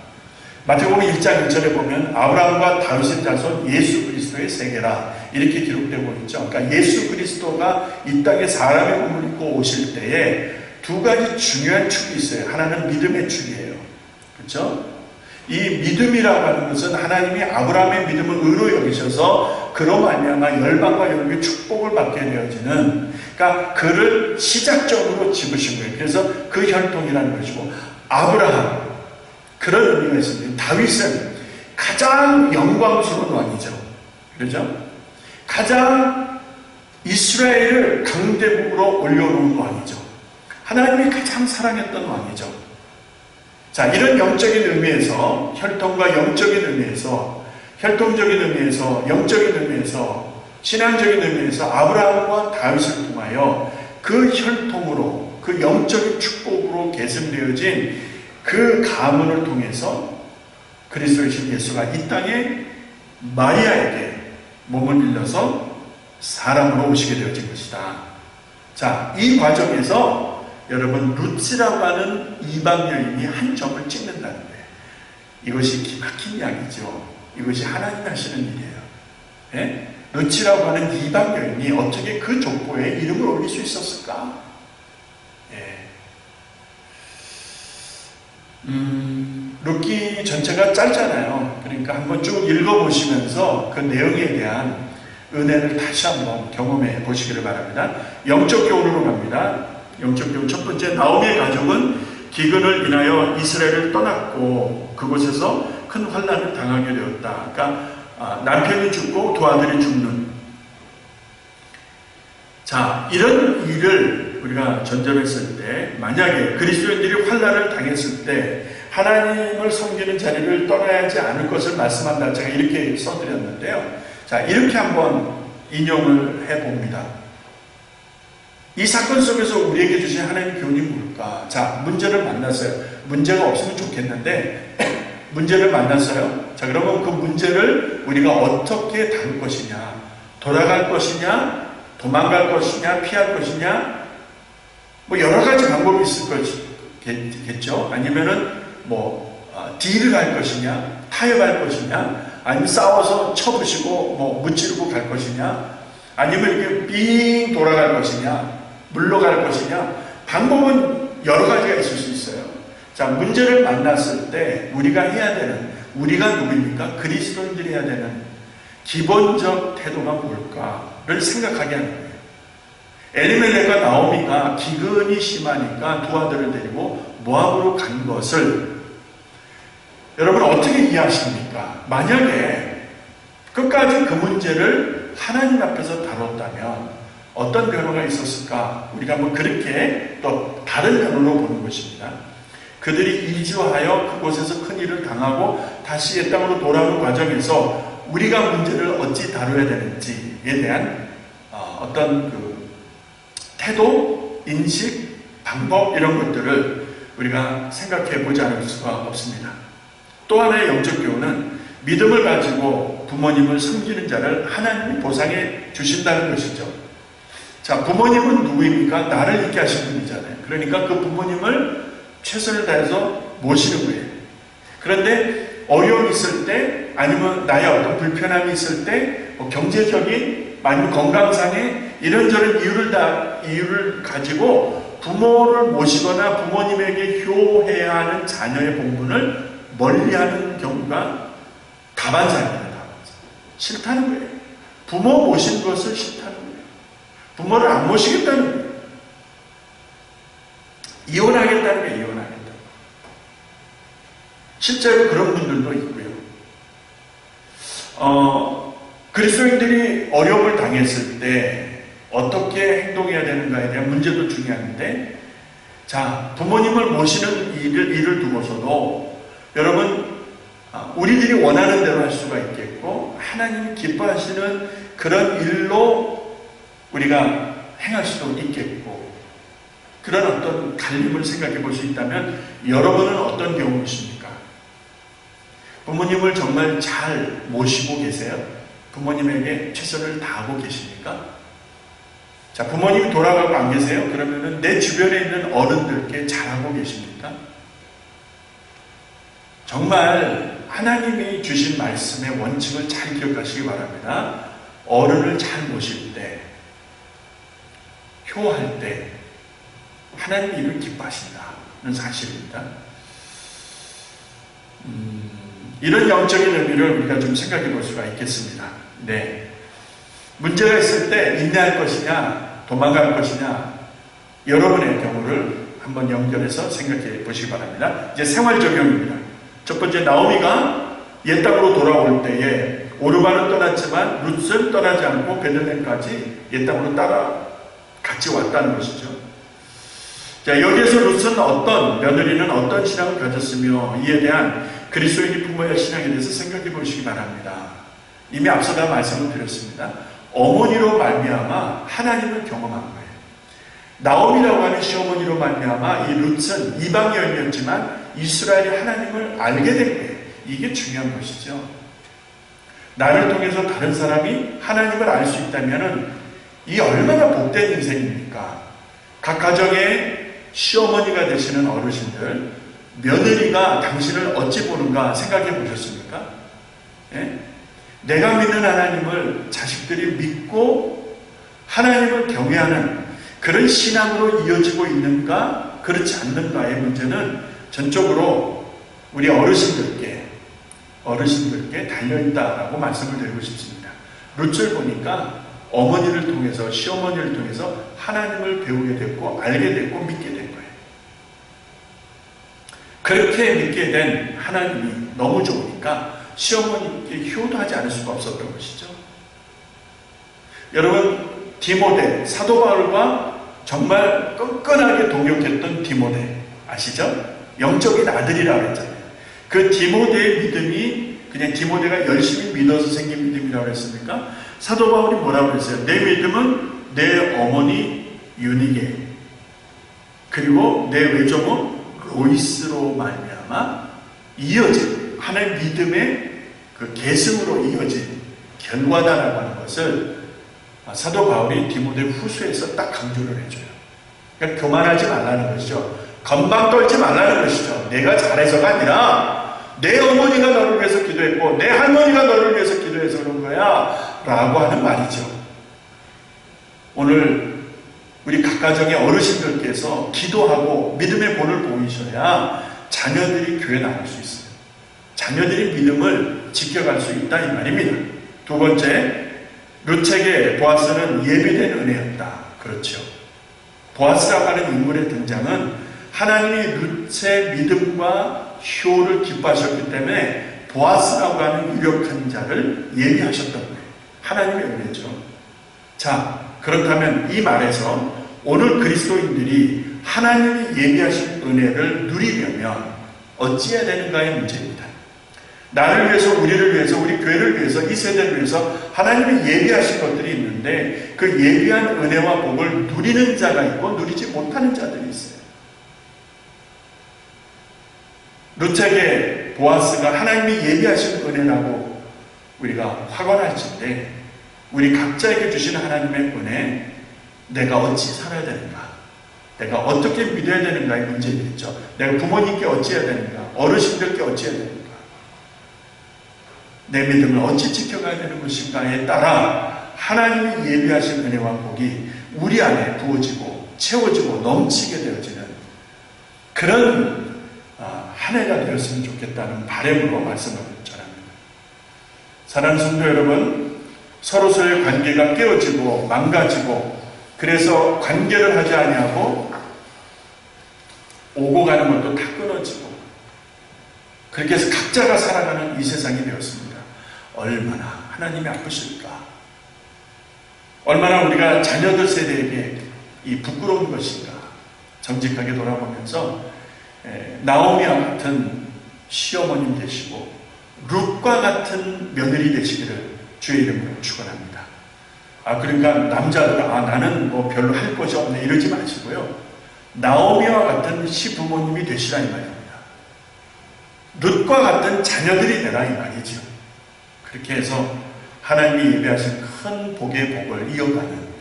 마태복음 1장 1절에 보면 아브라함과 다윗의 자손 예수 그리스도의 세계라 이렇게 기록되고 있죠. 그러니까 예수 그리스도가 이 땅에 사람의 몸을 입고 오실 때에 두 가지 중요한 축이 있어요. 하나는 믿음의 축이에요. 그렇죠? 이 믿음이라고 하는 것은 하나님이 아브라함의 믿음을 의로 여기셔서 그로 말미암아 열방과 열국의 축복을 받게 되어지는, 그러니까 그를 시작적으로 집으신 거예요. 그래서 그 혈통이라는 것이고, 아브라함 그런 의미가 있습니다. 다윗은 가장 영광스러운 왕이죠. 그렇죠? 가장 이스라엘을 강대국으로 올려놓은 왕이죠. 하나님이 가장 사랑했던 왕이죠. 자, 이런 영적인 의미에서, 혈통과 영적인 의미에서, 혈통적인 의미에서, 영적인 의미에서, 신앙적인 의미에서 아브라함과 다윗을 통하여 그 혈통으로, 그 영적인 축복으로 계승되어진 그 가문을 통해서 그리스도이신 예수가 이 땅에 마리아에게 몸을 빌려서 사람으로 오시게 되어진 것이다. 자, 이 과정에서 여러분 룻이라고 하는 이방 여인이 한 점을 찍는다는 거예요. 이것이 기막힌 이야기죠. 이것이 하나님 하시는 일이에요. 예? 룻이라고 하는 이방 여인이 어떻게 그 족보에 이름을 올릴 수 있었을까? 예. 룻기 전체가 짧잖아요. 그러니까 한번 쭉 읽어보시면서 그 내용에 대한 은혜를 다시 한번 경험해 보시기를 바랍니다. 영적 교훈으로 갑니다. 영적 교훈 첫 번째, 나오미의 가족은 기근을 인하여 이스라엘을 떠났고 그곳에서 큰 환난을 당하게 되었다. 그러니까 남편이 죽고 두 아들이 죽는, 자, 이런 일을 우리가 전전했을 때, 만약에 그리스도인들이 환난을 당했을 때 하나님을 섬기는 자리를 떠나야 하지 않을 것을 말씀한다. 제가 이렇게 써드렸는데요. 자, 이렇게 한번 인용을 해봅니다. 이 사건 속에서 우리에게 주신 하나님의 교훈이 뭘까? 자, 문제를 만났어요. 문제가 없으면 좋겠는데 문제를 만났어요. 자, 그러면 그 문제를 우리가 어떻게 다룰 것이냐? 돌아갈 것이냐? 도망갈 것이냐? 피할 것이냐? 뭐 여러 가지 방법이 있을 것이겠죠. 아니면은 딜을 할 것이냐? 타협할 것이냐? 아니면 싸워서 쳐부시고 무찌르고 갈 것이냐? 아니면 이렇게 빙 돌아갈 것이냐? 물러갈 것이냐? 방법은 여러 가지가 있을 수 있어요. 자, 문제를 만났을 때 우리가 해야 되는, 우리가 누구입니까? 그리스도인들이 해야 되는 기본적 태도가 뭘까를 생각하게 하는 거예요. 엘리멜렉과 나오미가 기근이 심하니까 두 아들을 데리고 모압으로 간 것을 여러분 어떻게 이해하십니까? 만약에 끝까지 그 문제를 하나님 앞에서 다뤘다면 어떤 변화가 있었을까? 우리가 한번 그렇게 또 다른 면으로 보는 것입니다. 그들이 이주하여 그곳에서 큰 일을 당하고 다시 옛 땅으로 돌아오는 과정에서 우리가 문제를 어찌 다뤄야 되는지에 대한 어떤 그 태도, 인식, 방법 이런 것들을 우리가 생각해 보지 않을 수가 없습니다. 또 하나의 영적 교훈은 믿음을 가지고 부모님을 섬기는 자를 하나님이 보상해 주신다는 것이죠. 자, 부모님은 누구입니까? 나를 있게 하신 분이잖아요. 그러니까 그 부모님을 최선을 다해서 모시는 거예요. 그런데 어려움이 있을 때, 아니면 나의 어떤 불편함이 있을 때, 경제적인, 아니면 건강상의 이런저런 이유를 가지고 부모를 모시거나 부모님에게 효해야 하는 자녀의 본분을 멀리하는 경우가 다반사입니다. 싫다는 거예요. 부모 모신 것을 싫다는 거예요. 부모를 안 모시겠다는 거예요. 이혼하겠다는 거예요. 이혼하겠다. 실제로 그런 분들도 있고요. 그리스도인들이 어려움을 당했을 때 어떻게 행동해야 되는가에 대한 문제도 중요한데, 자, 부모님을 모시는 일을 두고서도 여러분, 우리들이 원하는 대로 할 수가 있겠고, 하나님이 기뻐하시는 그런 일로 우리가 행할 수도 있겠고, 그런 어떤 갈림을 생각해 볼 수 있다면 여러분은 어떤 경우이십니까? 부모님을 정말 잘 모시고 계세요? 부모님에게 최선을 다하고 계십니까? 자, 부모님이 돌아가고 안 계세요? 그러면은 내 주변에 있는 어른들께 잘하고 계십니까? 정말 하나님이 주신 말씀의 원칙을 잘 기억하시기 바랍니다. 어른을 잘 모실 때, 효할 때 하나님이 이를 기뻐하신다는 사실입니다. 이런 영적인 의미를 우리가 좀 생각해 볼 수가 있겠습니다. 네. 문제가 있을 때 인내할 것이냐, 도망갈 것이냐, 여러분의 경우를 한번 연결해서 생각해 보시기 바랍니다. 이제 생활 적용입니다. 첫 번째, 나오미가 옛 땅으로 돌아올 때에 오르바는 떠났지만 룻은 떠나지 않고 베들레헴까지 옛 땅으로 따라 같이 왔다는 것이죠. 자, 여기에서 룻은 며느리는 어떤 신앙을 가졌으며 이에 대한 그리스도인이 부모의 신앙에 대해서 생각해 보시기 바랍니다. 이미 앞서다 말씀을 드렸습니다. 어머니로 말미암아 하나님을 경험한 거예요. 나오미라고 하는 시어머니로 말미암아 이 룻은 이방 여인이었지만 이스라엘이 하나님을 알게 된 거예요. 이게 중요한 것이죠. 나를 통해서 다른 사람이 하나님을 알 수 있다면 이 얼마나 복된 인생입니까? 각 가정의 시어머니가 되시는 어르신들, 며느리가 당신을 어찌 보는가 생각해 보셨습니까? 예? 내가 믿는 하나님을 자식들이 믿고 하나님을 경외하는 그런 신앙으로 이어지고 있는가, 그렇지 않는가의 문제는 전적으로 우리 어르신들께 달려있다라고 말씀을 드리고 싶습니다. 룻을 보니까 어머니를 통해서, 시어머니를 통해서 하나님을 배우게 됐고, 알게 됐고, 믿게 된 거예요. 그렇게 믿게 된 하나님이 너무 좋으니까 시어머니께 효도하지 않을 수가 없었던 것이죠. 여러분, 디모데, 사도 바울과 정말 끈끈하게 동역했던 디모데 아시죠? 영적인 아들이라고 했잖아요. 그 디모데의 믿음이 그냥 디모데가 열심히 믿어서 생긴 믿음이라고 했습니까? 사도 바울이 뭐라고 했어요? 내 믿음은 내 어머니 유니게, 그리고 내 외조모 로이스로 말미암아 이어진 하나의 믿음의 그 계승으로 이어진 결과다라고 하는 것을 사도 바울이 디모데 후서에서 딱 강조를 해줘요. 그러니까 교만하지 말라는 것이죠. 건방 떨지 말라는 것이죠. 내가 잘해서가 아니라 내 어머니가 너를 위해서 기도했고 내 할머니가 너를 위해서 기도해서 그런 거야 라고 하는 말이죠. 오늘 우리 각 가정의 어르신들께서 기도하고 믿음의 본을 보이셔야 자녀들이 교회 나갈 수 있어요. 자녀들이 믿음을 지켜갈 수 있다 이 말입니다. 두 번째, 룻에게 보아스는 예비된 은혜였다. 그렇죠. 보아스라고 하는 인물의 등장은 하나님이 룻의 믿음과 효를 기뻐하셨기 때문에 보아스라고 하는 유력한 자를 예비하셨던 거예요. 하나님의 은혜죠. 자, 그렇다면 이 말에서 오늘 그리스도인들이 하나님이 예비하신 은혜를 누리려면 어찌해야 되는가의 문제입니다. 나를 위해서, 우리를 위해서, 우리 교회를 위해서, 이 세대를 위해서 하나님이 예비하신 것들이 있는데 그 예비한 은혜와 복을 누리는 자가 있고 누리지 못하는 자들이 있어요. 룻에게 보아스가 하나님이 예비하신 은혜라고 우리가 확언하실 때 우리 각자에게 주신 하나님의 은혜, 내가 어찌 살아야 되는가, 내가 어떻게 믿어야 되는가의 문제겠죠. 내가 부모님께 어찌 해야 되는가, 어르신들께 어찌해야 됩니까? 내 믿음을 어찌 지켜가야 되는 것인가에 따라 하나님이 예비하신 은혜와 복이 우리 안에 부어지고 채워지고 넘치게 되어지는 그런 한 해가 되었으면 좋겠다는 바람으로 말씀을 전합니다. 사랑하는 성도 여러분, 서로서의 관계가 깨어지고 망가지고 그래서 관계를 하지 아니하고 오고 가는 것도 다 끊어지고 그렇게 해서 각자가 살아가는 이 세상이 되었습니다. 얼마나 하나님이 아프실까? 얼마나 우리가 자녀들 세대에게 이 부끄러운 것인가? 정직하게 돌아보면서 나오미와 같은 시어머님 되시고 룻과 같은 며느리 되시기를 주의 이름으로 축원합니다. 그러니까 남자들 나는 뭐 별로 할 것이 없네 이러지 마시고요. 나오미와 같은 시부모님이 되시라 이 말입니다. 룻과 같은 자녀들이 되라 이 말이죠. 그렇게 해서 하나님이 예배하신 큰 복의 복을 이어가는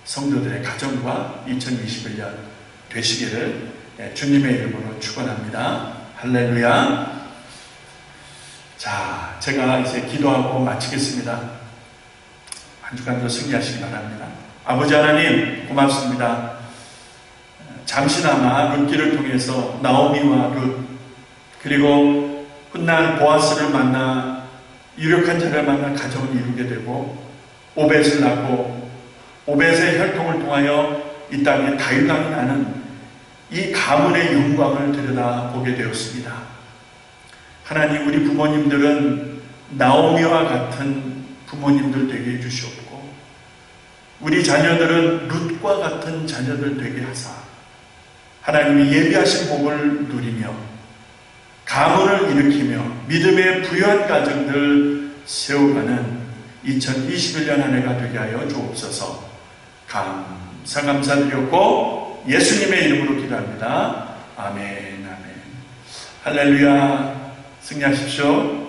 성도들의 가정과 2021년 되시기를 주님의 이름으로 축원합니다. 할렐루야. 자, 제가 이제 기도하고 마치겠습니다. 한 주간도 승리하시기 바랍니다. 아버지 하나님 고맙습니다. 잠시나마 룻기를 통해서 나오미와 룻 그리고 훗날 보아스를 만나 유력한 자를 만나 가정을 이루게 되고 오벳을 낳고 오벳의 혈통을 통하여 이 땅에 다윗왕이 나는 이 가문의 영광을 들여다보게 되었습니다. 하나님, 우리 부모님들은 나오미와 같은 부모님들 되게 해주시옵고 우리 자녀들은 룻과 같은 자녀들 되게 하사 하나님이 예비하신 복을 누리며 가문을 일으키며 믿음의 부유한 가정들 세워가는 2021년 한 해가 되게 하여 주옵소서. 감사드렸고 예수님의 이름으로 기도합니다. 아멘. 할렐루야. 승리하십시오.